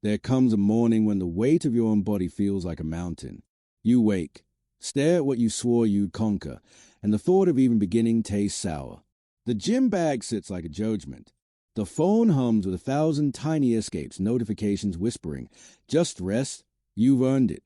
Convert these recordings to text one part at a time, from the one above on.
There comes a morning when the weight of your own body feels like a mountain. You wake, stare at what you swore you'd conquer, and the thought of even beginning tastes sour. The gym bag sits like a judgment. The phone hums with 1,000 tiny escapes, notifications whispering, "Just rest, you've earned it."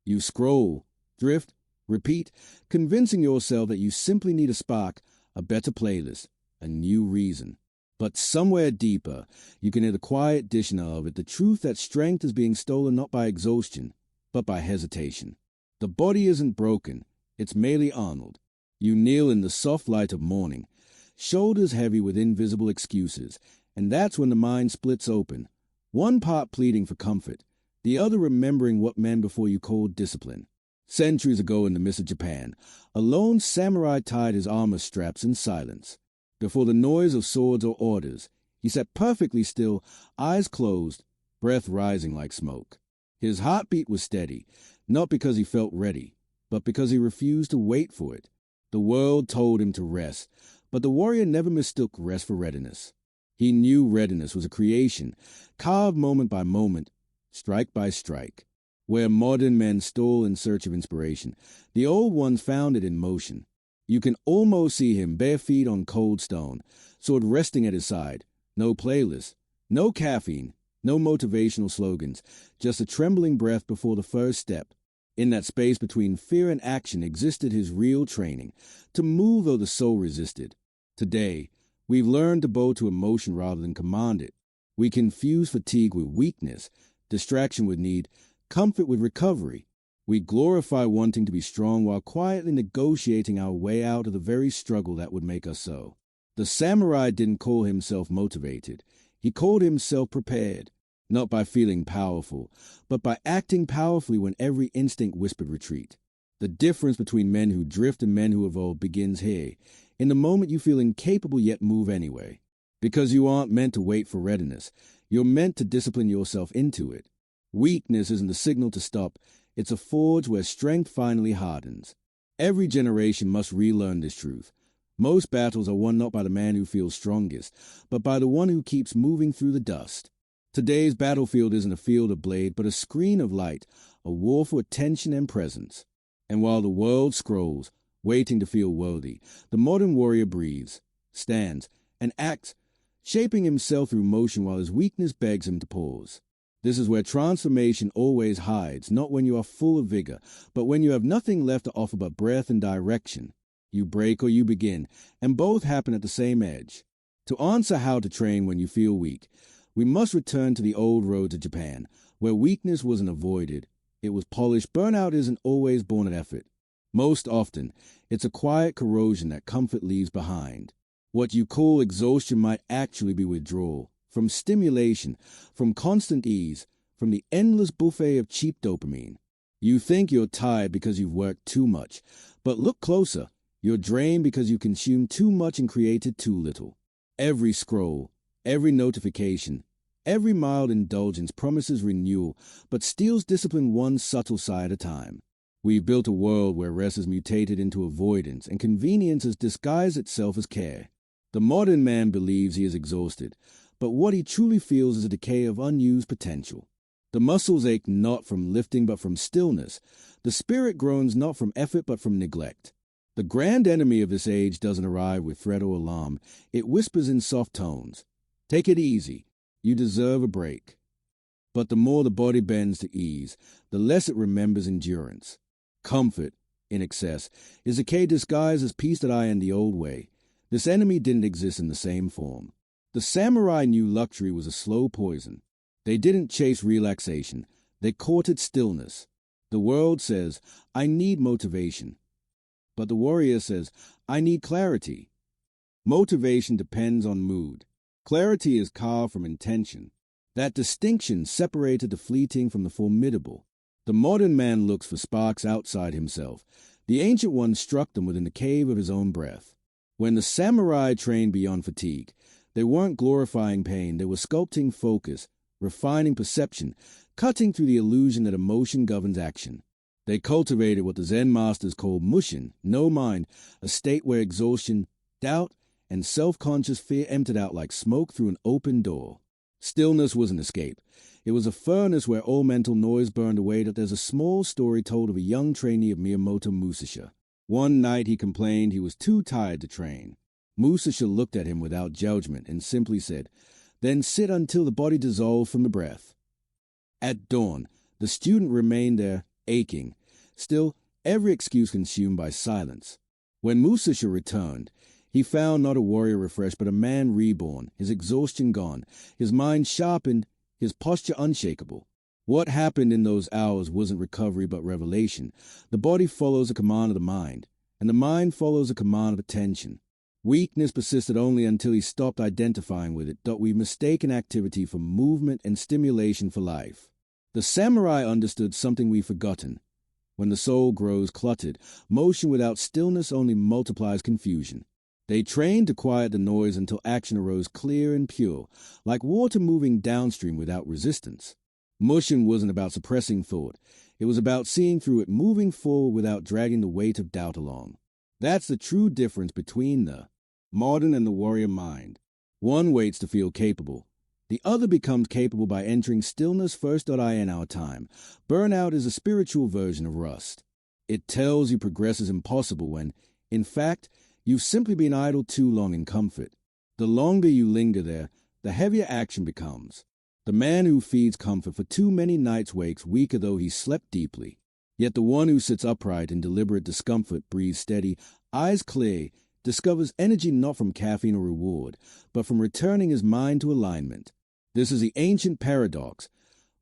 You scroll, drift, repeat, convincing yourself that you simply need a spark, a better playlist, a new reason. But somewhere deeper, you can hear the quiet dishing of it, the truth that strength is being stolen not by exhaustion, but by hesitation. The body isn't broken, it's merely Arnold. You kneel in the soft light of morning, shoulders heavy with invisible excuses, and that's when the mind splits open, one part pleading for comfort, the other remembering what men before you called discipline. Centuries ago in the mist of Japan, a lone samurai tied his armor straps in silence. Before the noise of swords or orders, he sat perfectly still, eyes closed, breath rising like smoke. His heartbeat was steady, not because he felt ready, but because he refused to wait for it. The world told him to rest, but the warrior never mistook rest for readiness. He knew readiness was a creation, carved moment by moment, strike by strike. Where modern men stole in search of inspiration, the old ones found it in motion. You can almost see him bare feet on cold stone, sword resting at his side. No playlist, no caffeine, no motivational slogans, just a trembling breath before the first step. In that space between fear and action existed his real training, to move though the soul resisted. Today, we've learned to bow to emotion rather than command it. We confuse fatigue with weakness, distraction with need, comfort with recovery. We glorify wanting to be strong while quietly negotiating our way out of the very struggle that would make us so. The samurai didn't call himself motivated. He called himself prepared, not by feeling powerful, but by acting powerfully when every instinct whispered retreat. The difference between men who drift and men who evolve begins here, in the moment you feel incapable yet move anyway. Because you aren't meant to wait for readiness. You're meant to discipline yourself into it. Weakness isn't the signal to stop. It's a forge where strength finally hardens. Every generation must relearn this truth. Most battles are won not by the man who feels strongest, but by the one who keeps moving through the dust. Today's battlefield isn't a field of blade, but a screen of light, a war for attention and presence. And while the world scrolls, waiting to feel worthy, the modern warrior breathes, stands, and acts, shaping himself through motion while his weakness begs him to pause. This is where transformation always hides, not when you are full of vigor, but when you have nothing left to offer but breath and direction. You break or you begin, and both happen at the same edge. To answer how to train when you feel weak, we must return to the old road to Japan, where weakness wasn't avoided. It was polished. Burnout isn't always born of effort. Most often, it's a quiet corrosion that comfort leaves behind. What you call exhaustion might actually be withdrawal. From stimulation, from constant ease, from the endless buffet of cheap dopamine. You think you're tired because you've worked too much, but look closer. You're drained because you consumed too much and created too little. Every scroll, every notification, every mild indulgence promises renewal, but steals discipline one subtle sigh at a time. We've built a world where rest is mutated into avoidance and convenience has disguised itself as care. The modern man believes he is exhausted, but what he truly feels is a decay of unused potential. The muscles ache not from lifting but from stillness. The spirit groans not from effort but from neglect. The grand enemy of this age doesn't arrive with threat or alarm. It whispers in soft tones. Take it easy. You deserve a break. But the more the body bends to ease, the less it remembers endurance. Comfort, in excess, is decay disguised as peace that I in the old way. This enemy didn't exist in the same form. The samurai knew luxury was a slow poison. They didn't chase relaxation. They courted stillness. The world says, I need motivation. But the warrior says, I need clarity. Motivation depends on mood. Clarity is carved from intention. That distinction separated the fleeting from the formidable. The modern man looks for sparks outside himself. The ancient one struck them within the cave of his own breath. When the samurai trained beyond fatigue, they weren't glorifying pain, they were sculpting focus, refining perception, cutting through the illusion that emotion governs action. They cultivated what the Zen masters called Mushin, no mind, a state where exhaustion, doubt, and self-conscious fear emptied out like smoke through an open door. Stillness was an escape. It was a furnace where all mental noise burned away. That there's a small story told of a young trainee of Miyamoto Musasha. One night he complained he was too tired to train. Musasha looked at him without judgment and simply said, "Then sit until the body dissolves from the breath." At dawn, the student remained there, aching, still every excuse consumed by silence. When Musasha returned, he found not a warrior refreshed, but a man reborn, his exhaustion gone, his mind sharpened, his posture unshakable. What happened in those hours wasn't recovery but revelation. The body follows a command of the mind, and the mind follows a command of attention. Weakness persisted only until he stopped identifying with it. That we mistaken activity for movement and stimulation for life. The samurai understood something we've forgotten. When the soul grows cluttered, motion without stillness only multiplies confusion. They trained to quiet the noise until action arose clear and pure, like water moving downstream without resistance. Mushin wasn't about suppressing thought. It was about seeing through it, moving forward without dragging the weight of doubt along. That's the true difference between the modern and the warrior mind. One waits to feel capable. The other becomes capable by entering stillness first. In our time, burnout is a spiritual version of rust. It tells you progress is impossible when, in fact, you've simply been idle too long in comfort. The longer you linger there, the heavier action becomes. The man who feeds comfort for too many nights wakes weaker though he slept deeply. Yet the one who sits upright in deliberate discomfort, breathes steady, eyes clear, discovers energy not from caffeine or reward, but from returning his mind to alignment. This is the ancient paradox.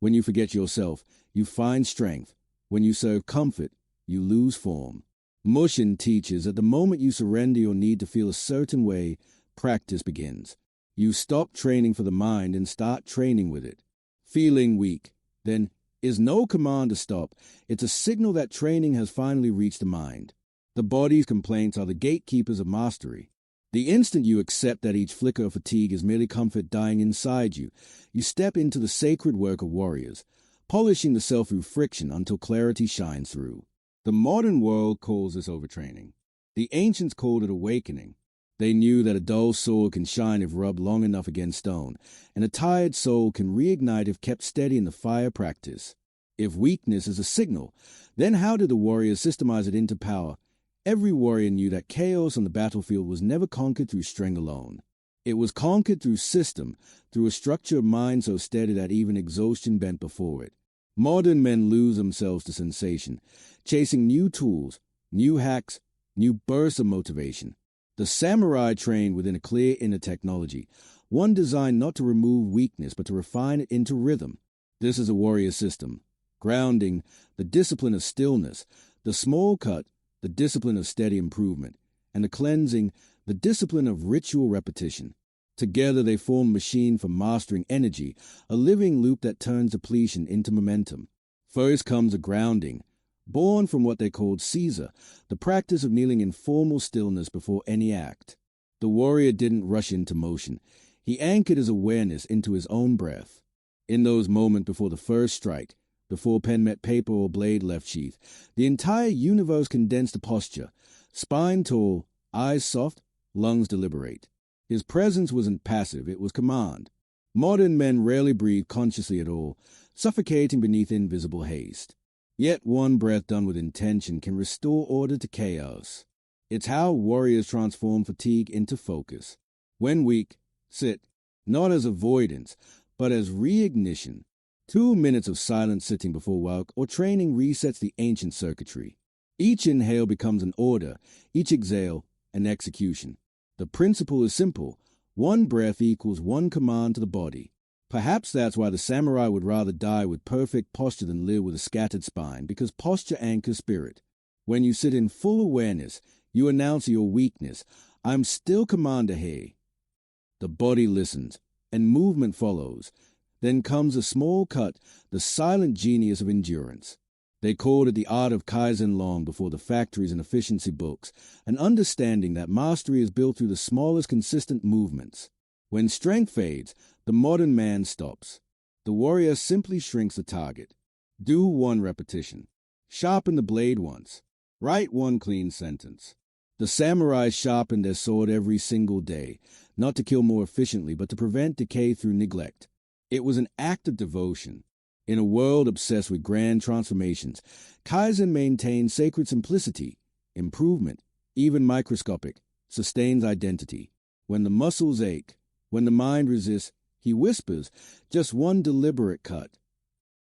When you forget yourself, you find strength. When you serve comfort, you lose form. Mushin teaches that the moment you surrender your need to feel a certain way, practice begins. You stop training for the mind and start training with it. Feeling weak, then, is no command to stop. It's a signal that training has finally reached the mind. The body's complaints are the gatekeepers of mastery. The instant you accept that each flicker of fatigue is merely comfort dying inside you, you step into the sacred work of warriors, polishing the self through friction until clarity shines through. The modern world calls this overtraining. The ancients called it awakening. They knew that a dull sword can shine if rubbed long enough against stone, and a tired soul can reignite if kept steady in the fire practice. If weakness is a signal, then how did the warriors systemize it into power? Every warrior knew that chaos on the battlefield was never conquered through strength alone. It was conquered through system, through a structure of mind so steady that even exhaustion bent before it. Modern men lose themselves to sensation, chasing new tools, new hacks, new bursts of motivation. The samurai trained within a clear inner technology, one designed not to remove weakness but to refine it into rhythm. This is a warrior system. Grounding, the discipline of stillness, the small cut, the discipline of steady improvement, and the cleansing, the discipline of ritual repetition. Together they form a machine for mastering energy, a living loop that turns depletion into momentum. First comes a grounding, born from what they called Seiza, the practice of kneeling in formal stillness before any act. The warrior didn't rush into motion. He anchored his awareness into his own breath. In those moments before the first strike, before pen met paper or blade left sheath, the entire universe condensed to posture, spine tall, eyes soft, lungs deliberate. His presence wasn't passive, it was command. Modern men rarely breathe consciously at all, suffocating beneath invisible haste. Yet one breath done with intention can restore order to chaos. It's how warriors transform fatigue into focus. When weak, sit, not as avoidance, but as reignition. 2 minutes of silent sitting before work or training resets the ancient circuitry. Each inhale becomes an order, each exhale an execution. The principle is simple. One breath equals one command to the body. Perhaps that's why the samurai would rather die with perfect posture than live with a scattered spine, because posture anchors spirit. When you sit in full awareness, you announce your weakness. I'm still commander here. The body listens, and movement follows. Then comes a small cut, the silent genius of endurance. They called it the art of Kaizen long before the factories and efficiency books, an understanding that mastery is built through the smallest consistent movements. When strength fades, the modern man stops. The warrior simply shrinks the target. Do one repetition. Sharpen the blade once. Write one clean sentence. The samurai sharpened their sword every single day, not to kill more efficiently, but to prevent decay through neglect. It was an act of devotion. In a world obsessed with grand transformations, Kaizen maintains sacred simplicity. Improvement, even microscopic, sustains identity. When the muscles ache, when the mind resists, he whispers, just one deliberate cut.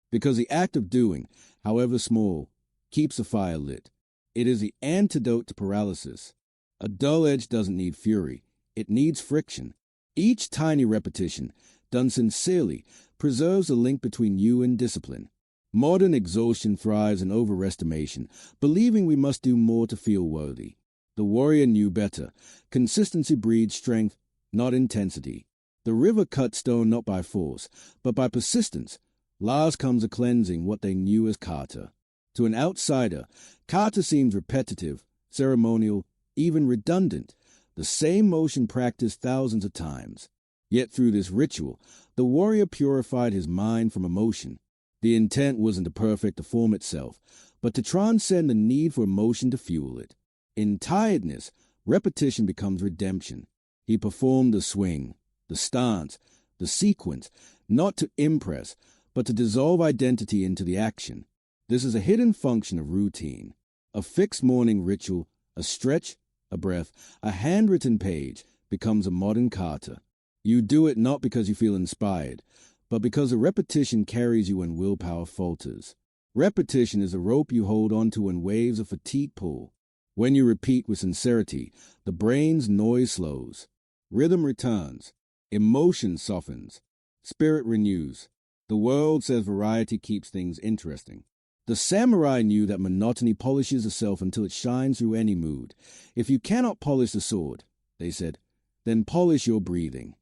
Because the act of doing, however small, keeps the fire lit. It is the antidote to paralysis. A dull edge doesn't need fury. It needs friction. Each tiny repetition, done sincerely, preserves the link between you and discipline. Modern exhaustion thrives in overestimation, believing we must do more to feel worthy. The warrior knew better. Consistency breeds strength, not intensity. The river cut stone not by force, but by persistence. Last comes a cleansing, what they knew as Kata. To an outsider, Kata seems repetitive, ceremonial, even redundant, the same motion practiced thousands of times. Yet through this ritual, the warrior purified his mind from emotion. The intent wasn't to perfect the form itself, but to transcend the need for emotion to fuel it. In tiredness, repetition becomes redemption. He performed the swing, the stance, the sequence, not to impress, but to dissolve identity into the action. This is a hidden function of routine, a fixed morning ritual, a stretch, a breath, a handwritten page becomes a modern kata. You do it not because you feel inspired, but because the repetition carries you when willpower falters. Repetition is a rope you hold onto when waves of fatigue pull. When you repeat with sincerity, the brain's noise slows. Rhythm returns. Emotion softens. Spirit renews. The world says variety keeps things interesting. The samurai knew that monotony polishes the self until it shines through any mood. If you cannot polish the sword, they said, then polish your breathing.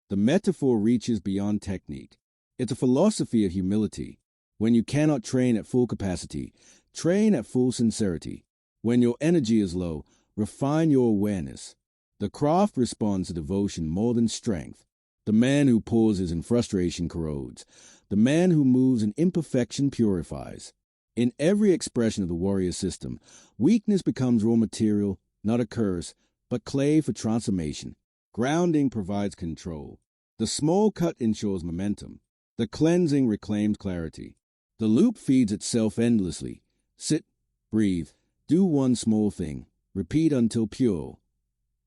The metaphor reaches beyond technique. It's a philosophy of humility. When you cannot train at full capacity, train at full sincerity. When your energy is low, refine your awareness. The craft responds to devotion more than strength. The man who pauses in frustration corrodes. The man who moves in imperfection purifies. In every expression of the warrior system, weakness becomes raw material, not a curse, but clay for transformation. Grounding provides control. The small cut ensures momentum. The cleansing reclaims clarity. The loop feeds itself endlessly. Sit, breathe, do one small thing. Repeat until pure.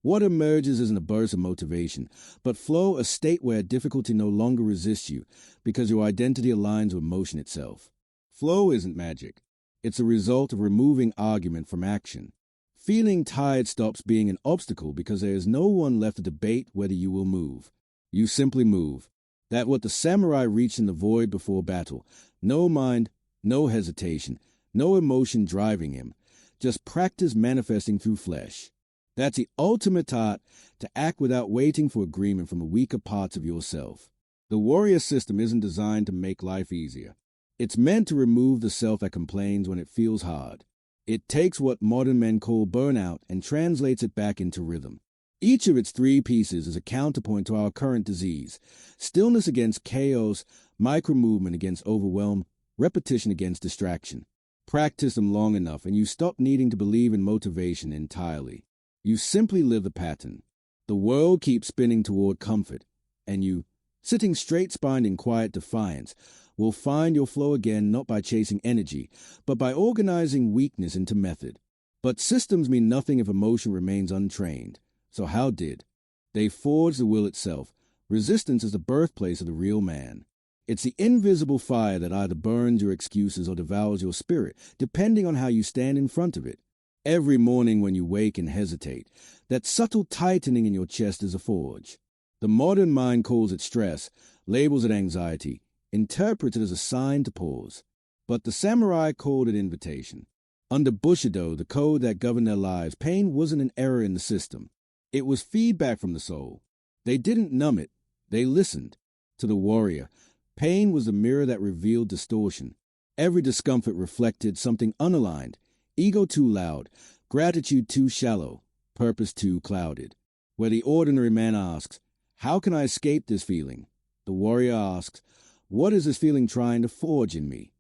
What emerges isn't a burst of motivation, but flow, a state where difficulty no longer resists you because your identity aligns with motion itself. Flow isn't magic. It's a result of removing argument from action. Feeling tired stops being an obstacle because there is no one left to debate whether you will move. You simply move. That's what the samurai reached in the void before battle. No mind, no hesitation, no emotion driving him. Just practice manifesting through flesh. That's the ultimate art, to act without waiting for agreement from the weaker parts of yourself. The warrior system isn't designed to make life easier. It's meant to remove the self that complains when it feels hard. It takes what modern men call burnout and translates it back into rhythm. Each of its three pieces is a counterpoint to our current disease. Stillness against chaos, micro-movement against overwhelm, repetition against distraction. Practice them long enough and you stop needing to believe in motivation entirely. You simply live the pattern. The world keeps spinning toward comfort, and you, sitting straight-spined in quiet defiance, will find your flow again not by chasing energy, but by organizing weakness into method. But systems mean nothing if emotion remains untrained. So how did? They forge the will itself. Resistance is the birthplace of the real man. It's the invisible fire that either burns your excuses or devours your spirit, depending on how you stand in front of it. Every morning when you wake and hesitate, that subtle tightening in your chest is a forge. The modern mind calls it stress, labels it anxiety, interprets it as a sign to pause. But the samurai called it invitation. Under Bushido, the code that governed their lives, pain wasn't an error in the system. It was feedback from the soul. They didn't numb it. They listened. To the warrior, pain was the mirror that revealed distortion. Every discomfort reflected something unaligned. Ego too loud, gratitude too shallow, purpose too clouded. Where the ordinary man asks, how can I escape this feeling? The warrior asks, what is this feeling trying to forge in me?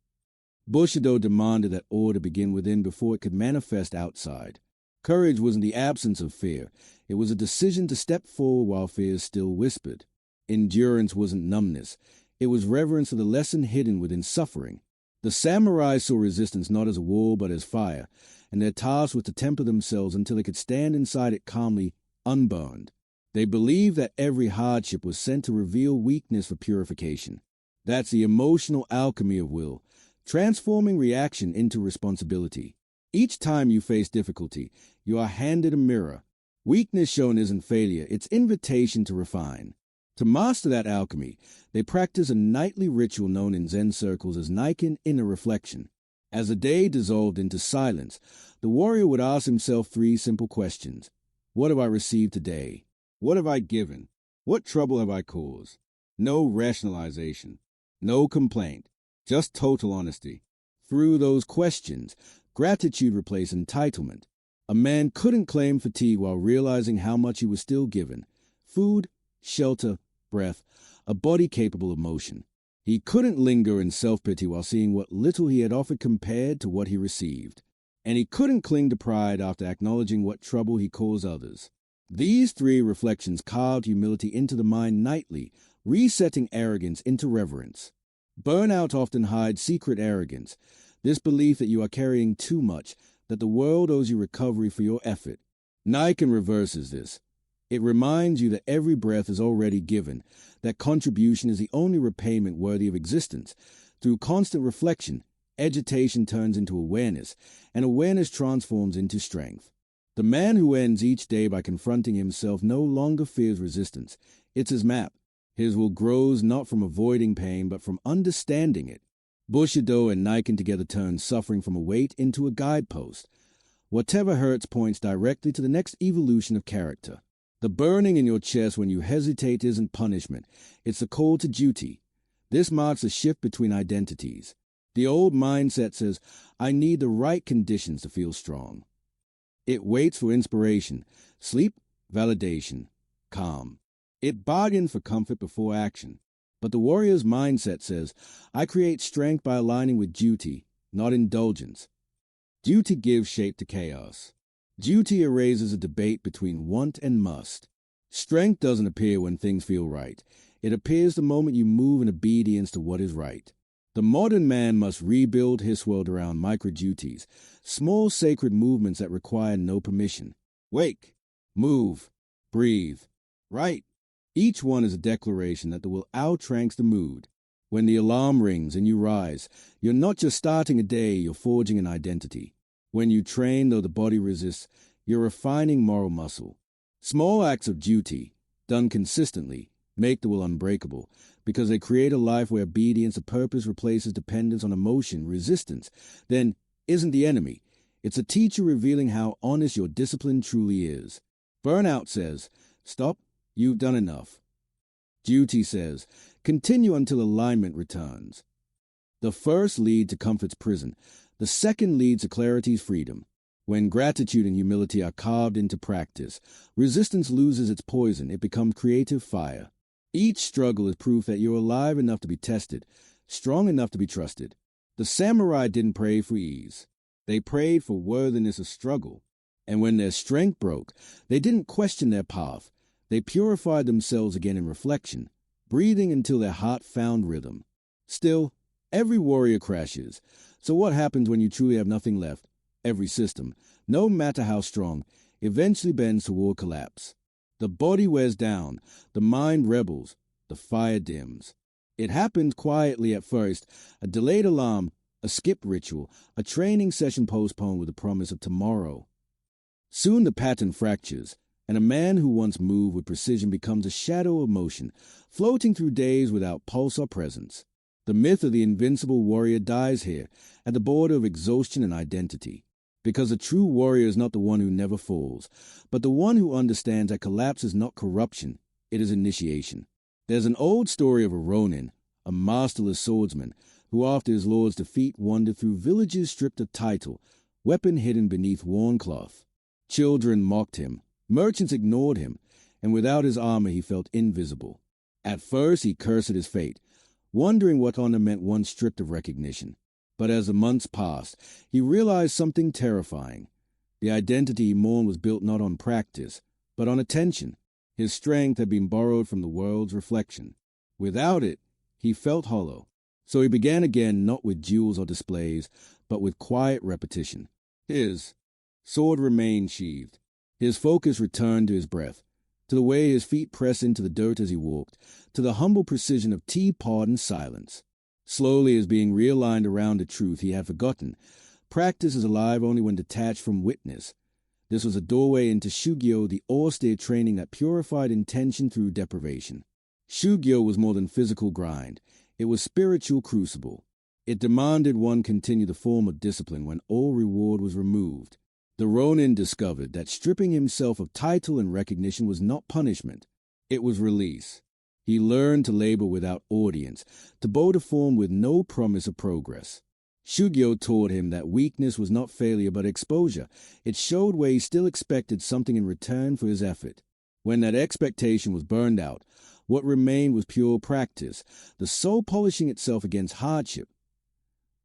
Bushido demanded that order begin within before it could manifest outside. Courage wasn't the absence of fear. It was a decision to step forward while fear still whispered. Endurance wasn't numbness. It was reverence for the lesson hidden within suffering. The samurai saw resistance not as a wall but as fire, and their task was to temper themselves until they could stand inside it calmly, unburned. They believed that every hardship was sent to reveal weakness for purification. That's the emotional alchemy of will, transforming reaction into responsibility. Each time you face difficulty, you are handed a mirror. Weakness shown isn't failure, it's invitation to refine. To master that alchemy, they practice a nightly ritual known in Zen circles as Naikan inner reflection. As the day dissolved into silence, the warrior would ask himself 3 simple questions. What have I received today? What have I given? What trouble have I caused? No rationalization, no complaint, just total honesty. Through those questions, gratitude replaced entitlement. A man couldn't claim fatigue while realizing how much he was still given. Food, shelter, breath, a body capable of motion. He couldn't linger in self-pity while seeing what little he had offered compared to what he received. And he couldn't cling to pride after acknowledging what trouble he caused others. These 3 reflections carved humility into the mind nightly, resetting arrogance into reverence. Burnout often hides secret arrogance, this belief that you are carrying too much, that the world owes you recovery for your effort. Naikan reverses this. It reminds you that every breath is already given, that contribution is the only repayment worthy of existence. Through constant reflection, agitation turns into awareness, and awareness transforms into strength. The man who ends each day by confronting himself no longer fears resistance. It's his map. His will grows not from avoiding pain, but from understanding it. Bushido and Naikan together turn suffering from a weight into a guidepost. Whatever hurts points directly to the next evolution of character. The burning in your chest when you hesitate isn't punishment. It's a call to duty. This marks a shift between identities. The old mindset says, I need the right conditions to feel strong. It waits for inspiration, sleep, validation, calm. It bargains for comfort before action. But the warrior's mindset says, I create strength by aligning with duty, not indulgence. Duty gives shape to chaos. Duty erases a debate between want and must. Strength doesn't appear when things feel right. It appears the moment you move in obedience to what is right. The modern man must rebuild his world around micro-duties, small sacred movements that require no permission. Wake, move, breathe, right. Each one is a declaration that the will outrunks the mood. When the alarm rings and you rise, you're not just starting a day, you're forging an identity. When you train though the body resists, you're refining moral muscle. Small acts of duty, done consistently, make the will unbreakable, because they create a life where obedience to purpose replaces dependence on emotion, resistance, then isn't the enemy. It's a teacher revealing how honest your discipline truly is. Burnout says, stop, you've done enough. Duty says, continue until alignment returns. The first lead to comfort's prison. The second leads to clarity's freedom. When gratitude and humility are carved into practice, resistance loses its poison. It becomes creative fire. Each struggle is proof that you're alive enough to be tested, strong enough to be trusted. The samurai didn't pray for ease. They prayed for worthiness of struggle. And when their strength broke, they didn't question their path. They purified themselves again in reflection, breathing until their heart found rhythm. Still, every warrior crashes. So what happens when you truly have nothing left? Every system, no matter how strong, eventually bends toward collapse. The body wears down, the mind rebels, the fire dims. It happens quietly at first, a delayed alarm, a skip ritual, a training session postponed with the promise of tomorrow. Soon the pattern fractures, and a man who once moved with precision becomes a shadow of motion, floating through days without pulse or presence. The myth of the invincible warrior dies here, at the border of exhaustion and identity. Because a true warrior is not the one who never falls, but the one who understands that collapse is not corruption, it is initiation. There's an old story of a Ronin, a masterless swordsman, who after his lord's defeat wandered through villages stripped of title, weapon hidden beneath worn cloth. Children mocked him, merchants ignored him, and without his armor he felt invisible. At first he cursed his fate, wondering what honor meant once stripped of recognition. But as the months passed, he realized something terrifying. The identity he mourned was built not on practice, but on attention. His strength had been borrowed from the world's reflection. Without it, He felt hollow. So he began again, not with jewels or displays, but with quiet repetition. His sword remained sheathed. His focus returned to his breath, to the way his feet pressed into the dirt as he walked, to the humble precision of teapot and silence. Slowly, as being realigned around a truth he had forgotten, practice is alive only when detached from witness. This was a doorway into Shugyo, the austere training that purified intention through deprivation. Shugyo was more than physical grind. It was spiritual crucible. It demanded one continue the form of discipline when all reward was removed. The Ronin discovered that stripping himself of title and recognition was not punishment. It was release. He learned to labor without audience, to bow to form with no promise of progress. Shugyo taught him that weakness was not failure but exposure. It showed where he still expected something in return for his effort. When that expectation was burned out, what remained was pure practice, the soul polishing itself against hardship.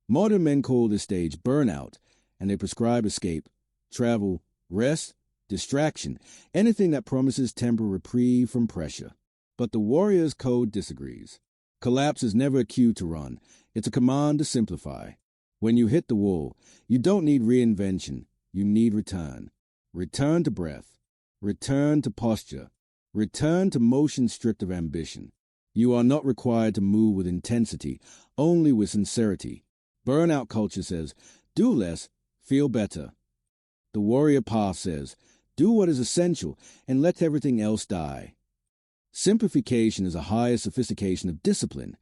Modern men call this stage burnout, and they prescribe escape, travel, rest, distraction, anything that promises temporary reprieve from pressure. But the warrior's code disagrees. Collapse is never a cue to run. It's a command to simplify. When you hit the wall, you don't need reinvention. You need return. Return to breath. Return to posture. Return to motion stripped of ambition. You are not required to move with intensity, only with sincerity. Burnout culture says, do less, feel better. The warrior path says, do what is essential and let everything else die. Simplification is a higher sophistication of discipline,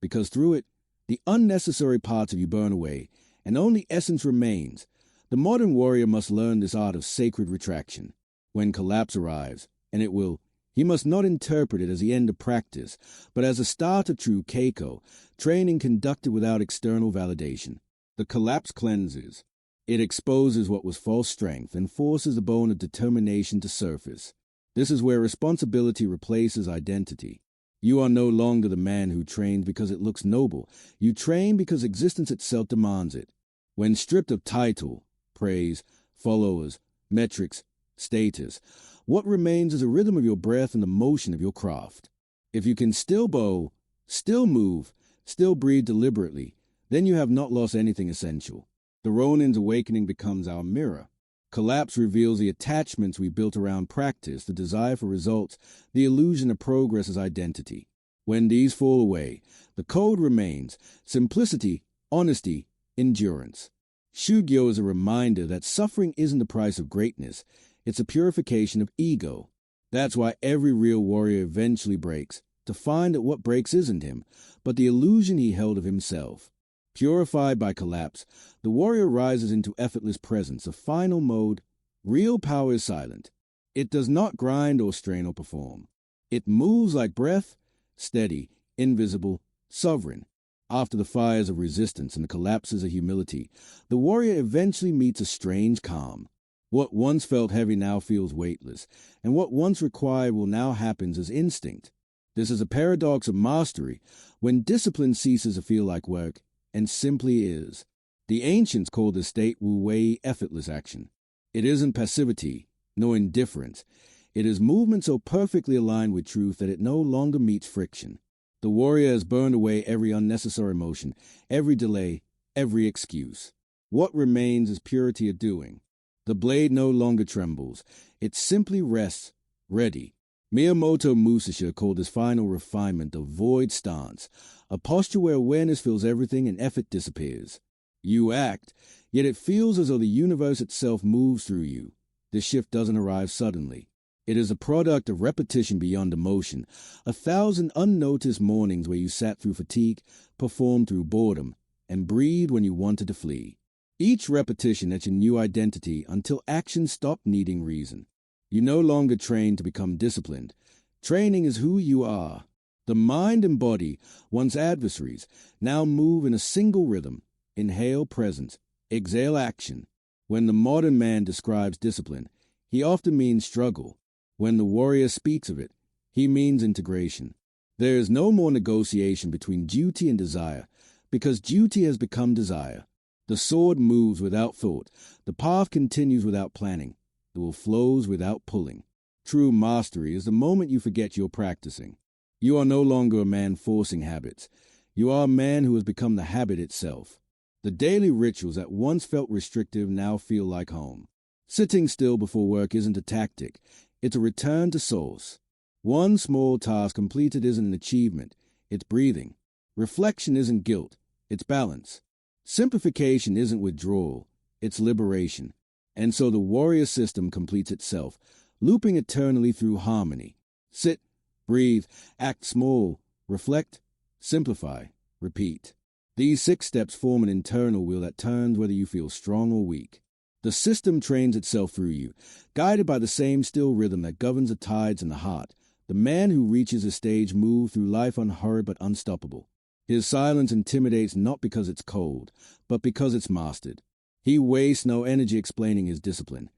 because through it, the unnecessary parts of you burn away, and only essence remains. The modern warrior must learn this art of sacred retraction. When collapse arrives, and it will, he must not interpret it as the end of practice, but as the start of true keiko, training conducted without external validation. The collapse cleanses. It exposes what was false strength and forces the bone of determination to surface. This is where responsibility replaces identity. You are no longer the man who trains because it looks noble. You train because existence itself demands it. When stripped of title, praise, followers, metrics, status, what remains is a rhythm of your breath and the motion of your craft. If you can still bow, still move, still breathe deliberately, then you have not lost anything essential. The Ronin's awakening becomes our mirror. Collapse reveals the attachments we built around practice, the desire for results, the illusion of progress as identity. When these fall away, the code remains: simplicity, honesty, endurance. Shugyo is a reminder that suffering isn't the price of greatness, it's a purification of ego. That's why every real warrior eventually breaks, to find that what breaks isn't him, but the illusion he held of himself. Purified by collapse, the warrior rises into effortless presence, a final mode. Real power is silent. It does not grind or strain or perform. It moves like breath, steady, invisible, sovereign. After the fires of resistance and the collapses of humility, the warrior eventually meets a strange calm. What once felt heavy now feels weightless, and what once required will now happen as instinct. This is a paradox of mastery, when discipline ceases to feel like work, and simply is. The ancients called this state Wu Wei effortless action. It isn't passivity, nor indifference. It is movement so perfectly aligned with truth that it no longer meets friction. The warrior has burned away every unnecessary motion, every delay, every excuse. What remains is purity of doing. The blade no longer trembles. It simply rests, ready. Miyamoto Musashi called this final refinement the void stance, a posture where awareness fills everything and effort disappears. You act, yet it feels as though the universe itself moves through you. This shift doesn't arrive suddenly. It is a product of repetition beyond emotion, 1,000 unnoticed mornings where you sat through fatigue, performed through boredom, and breathed when you wanted to flee. Each repetition etched a new identity until action stopped needing reason. You no longer train to become disciplined. Training is who you are. The mind and body, once adversaries, now move in a single rhythm. Inhale presence, exhale action. When the modern man describes discipline, he often means struggle. When the warrior speaks of it, he means integration. There is no more negotiation between duty and desire, because duty has become desire. The sword moves without thought. The path continues without planning. The will flows without pulling. True mastery is the moment you forget you're practicing. You are no longer a man forcing habits. You are a man who has become the habit itself. The daily rituals that once felt restrictive now feel like home. Sitting still before work isn't a tactic. It's a return to source. One small task completed isn't an achievement. It's breathing. Reflection isn't guilt. It's balance. Simplification isn't withdrawal. It's liberation. And so the warrior system completes itself, looping eternally through harmony. Sit, breathe, act small, reflect, simplify, repeat. These 6 steps form an internal wheel that turns whether you feel strong or weak. The system trains itself through you, guided by the same still rhythm that governs the tides in the heart. The man who reaches a stage moves through life unhurried but unstoppable. His silence intimidates not because it's cold, but because it's mastered. He wastes no energy explaining his discipline.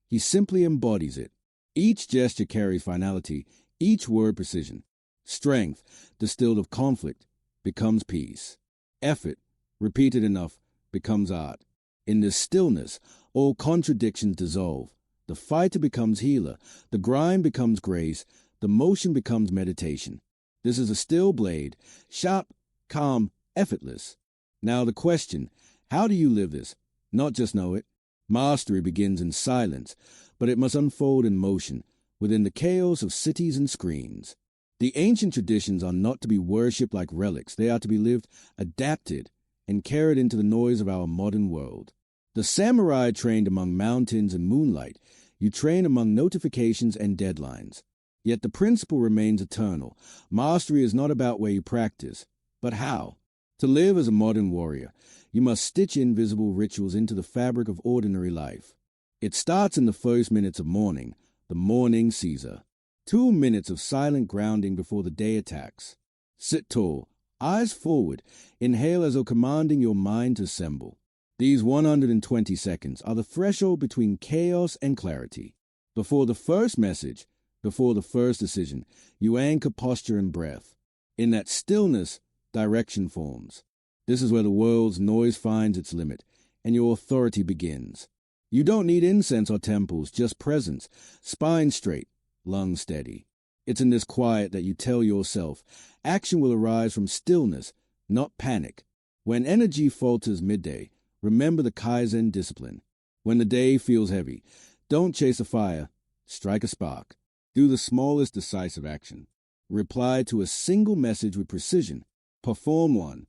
He simply embodies it. Each gesture carries finality, each word precision. Strength, distilled of conflict, becomes peace. Effort, repeated enough, becomes art. In this stillness, all contradictions dissolve. The fighter becomes healer, the grind becomes grace, the motion becomes meditation. This is a still blade, sharp, calm, effortless. Now the question, how do you live this? Not just know it. Mastery begins in silence, but it must unfold in motion, within the chaos of cities and screens. The ancient traditions are not to be worshipped like relics. They are to be lived, adapted, and carried into the noise of our modern world. The samurai trained among mountains and moonlight. You train among notifications and deadlines. Yet the principle remains eternal. Mastery is not about where you practice, but how. To live as a modern warrior, you must stitch invisible rituals into the fabric of ordinary life. It starts in the first minutes of morning, the morning Seiza. 2 minutes of silent grounding before the day attacks. Sit tall, eyes forward, inhale as though commanding your mind to assemble. These 120 seconds are the threshold between chaos and clarity. Before the first message, before the first decision, you anchor posture and breath. In that stillness, direction forms. This is where the world's noise finds its limit, and your authority begins. You don't need incense or temples, just presence, spine straight, lungs steady. It's in this quiet that you tell yourself, action will arise from stillness, not panic. When energy falters midday, remember the Kaizen discipline. When the day feels heavy, don't chase a fire, strike a spark. Do the smallest decisive action. Reply to a single message with precision. Perform one.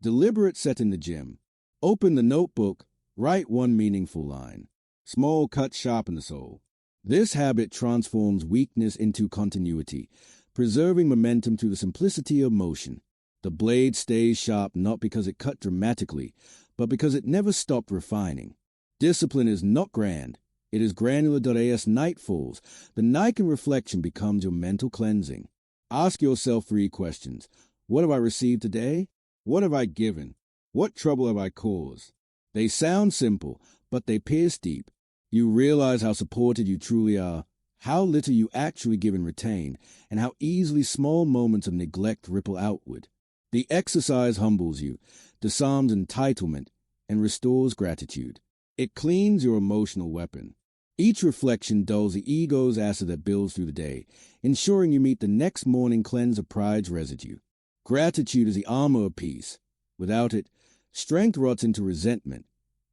Deliberate set in the gym. Open the notebook, write one meaningful line. Small cuts sharpen the soul. This habit transforms weakness into continuity, preserving momentum through the simplicity of motion. The blade stays sharp not because it cut dramatically, but because it never stopped refining. Discipline is not grand. It is granular. As night falls, the Naikan reflection becomes your mental cleansing. Ask yourself 3 questions. What have I received today? What have I given? What trouble have I caused? They sound simple, but they pierce deep. You realize how supported you truly are, how little you actually give and retain, and how easily small moments of neglect ripple outward. The exercise humbles you, disarms entitlement, and restores gratitude. It cleans your emotional weapon. Each reflection dulls the ego's acid that builds through the day, ensuring you meet the next morning cleansed of pride's residue. Gratitude is the armor of peace. Without it, strength rots into resentment.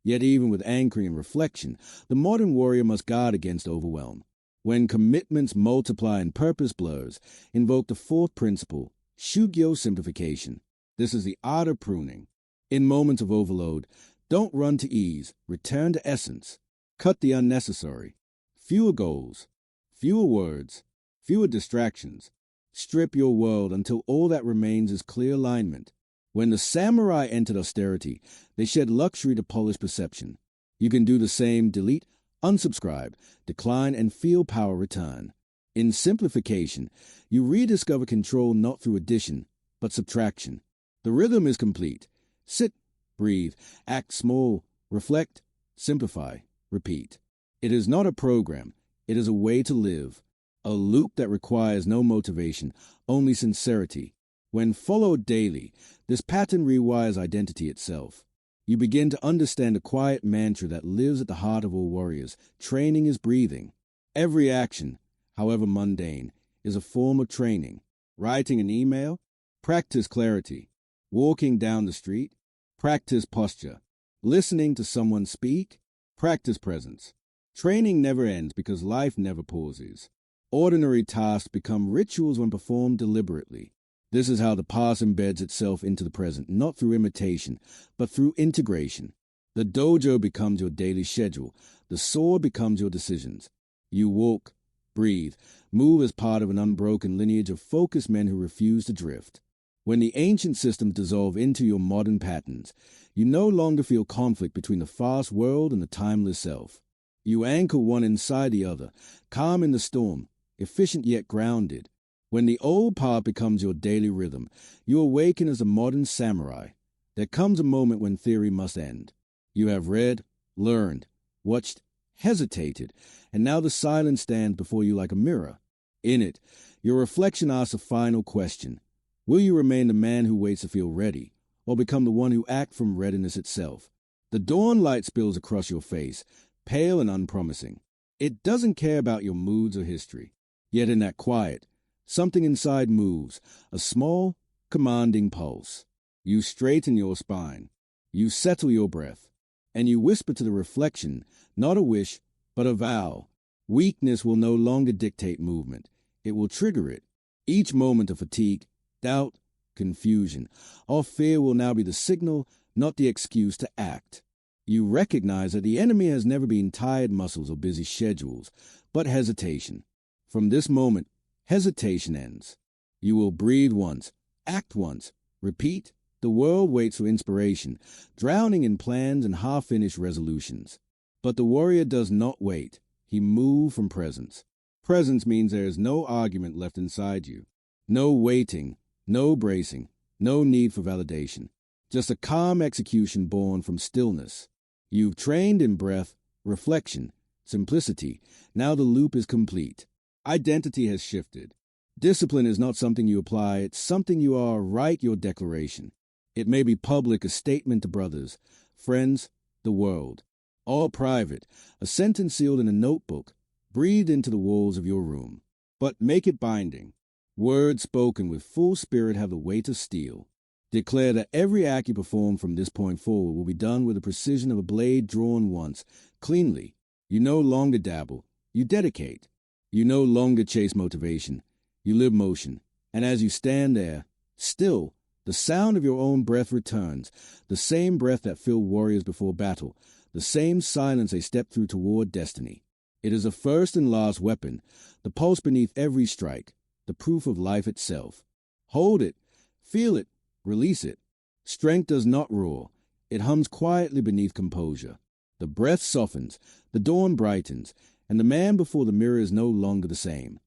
Yet even with anchoring and reflection, the modern warrior must guard against overwhelm. When commitments multiply and purpose blurs, invoke the 4th principle, Shugyo simplification. This is the art of pruning. In moments of overload, don't run to ease, return to essence. Cut the unnecessary. Fewer goals, fewer words, fewer distractions. Strip your world until all that remains is clear alignment. When the samurai entered austerity, they shed luxury to polish perception. You can do the same. Delete, unsubscribe, decline, and feel power return. In simplification, you rediscover control not through addition, but subtraction. The rhythm is complete. Sit, breathe, act small, reflect, simplify, repeat. It is not a program. It is a way to live. A loop that requires no motivation, only sincerity. When followed daily, this pattern rewires identity itself. You begin to understand a quiet mantra that lives at the heart of all warriors. Training is breathing. Every action, however mundane, is a form of training. Writing an email? Practice clarity. Walking down the street? Practice posture. Listening to someone speak? Practice presence. Training never ends because life never pauses. Ordinary tasks become rituals when performed deliberately. This is how the past embeds itself into the present, not through imitation, but through integration. The dojo becomes your daily schedule. The sword becomes your decisions. You walk, breathe, move as part of an unbroken lineage of focused men who refuse to drift. When the ancient systems dissolve into your modern patterns, you no longer feel conflict between the fast world and the timeless self. You anchor one inside the other, calm in the storm, efficient yet grounded. When the old path becomes your daily rhythm, you awaken as a modern samurai. There comes a moment when theory must end. You have read, learned, watched, hesitated, and now the silence stands before you like a mirror. In it, your reflection asks a final question. Will you remain the man who waits to feel ready, or become the one who acts from readiness itself? The dawn light spills across your face, pale and unpromising. It doesn't care about your moods or history. Yet in that quiet, something inside moves, a small, commanding pulse. You straighten your spine. You settle your breath. And you whisper to the reflection, not a wish, but a vow. Weakness will no longer dictate movement. It will trigger it. Each moment of fatigue, doubt, confusion, or fear will now be the signal, not the excuse to act. You recognize that the enemy has never been tired muscles or busy schedules, but hesitation. From this moment, hesitation ends. You will breathe once, act once, repeat. The world waits for inspiration, drowning in plans and half-finished resolutions. But the warrior does not wait. He moves from presence. Presence means there is no argument left inside you. No waiting, no bracing, no need for validation. Just a calm execution born from stillness. You've trained in breath, reflection, simplicity. Now the loop is complete. Identity has shifted. Discipline is not something you apply, it's something you are. Write your declaration. It may be public, a statement to brothers, friends, the world. All private, a sentence sealed in a notebook, breathed into the walls of your room. But make it binding. Words spoken with full spirit have the weight of steel. Declare that every act you perform from this point forward will be done with the precision of a blade drawn once, cleanly. You no longer dabble. You dedicate. You no longer chase motivation. You live motion. And as you stand there, still, the sound of your own breath returns, the same breath that filled warriors before battle, the same silence they stepped through toward destiny. It is a first and last weapon, the pulse beneath every strike, the proof of life itself. Hold it, feel it, release it. Strength does not roar. It hums quietly beneath composure. The breath softens, the dawn brightens, and the man before the mirror is no longer the same.